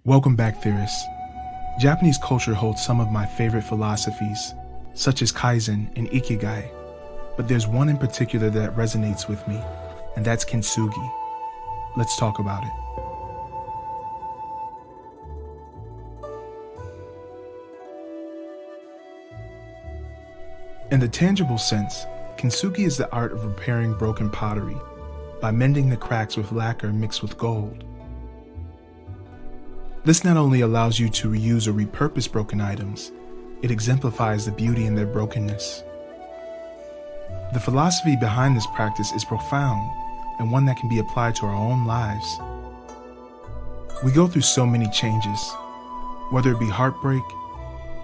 Welcome back, theorists. Japanese culture holds some of my favorite philosophies, such as Kaizen and Ikigai, but there's one in particular that resonates with me, and that's Kintsugi. Let's talk about it. In the tangible sense, Kintsugi is the art of repairing broken pottery by mending the cracks with lacquer mixed with gold. This not only allows you to reuse or repurpose broken items, it exemplifies the beauty in their brokenness. The philosophy behind this practice is profound and one that can be applied to our own lives. We go through so many changes, whether it be heartbreak,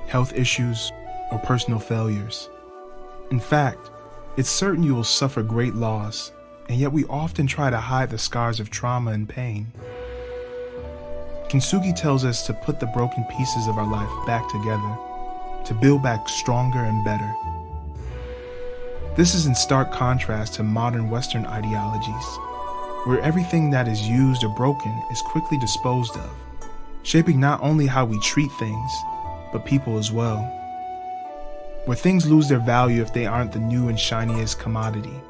health issues, or personal failures. In fact, it's certain you will suffer great loss, and yet we often try to hide the scars of trauma and pain. Kintsugi tells us to put the broken pieces of our life back together, to build back stronger and better. This is in stark contrast to modern Western ideologies, where everything that is used or broken is quickly disposed of, shaping not only how we treat things, but people as well. Where things lose their value if they aren't the new and shiniest commodity,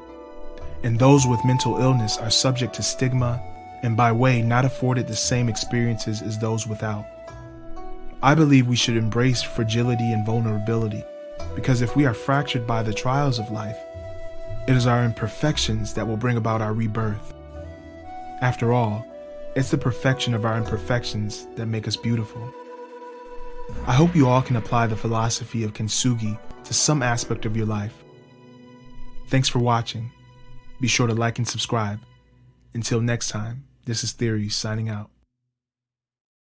and those with mental illness are subject to stigma and by way not afforded the same experiences as those without. I believe we should embrace fragility and vulnerability, because if we are fractured by the trials of life, it is our imperfections that will bring about our rebirth. After all, it's the perfection of our imperfections that make us beautiful. I hope you all can apply the philosophy of Kintsugi to some aspect of your life. Thanks for watching. Be sure to like and subscribe. Until next time, this is Theory signing out.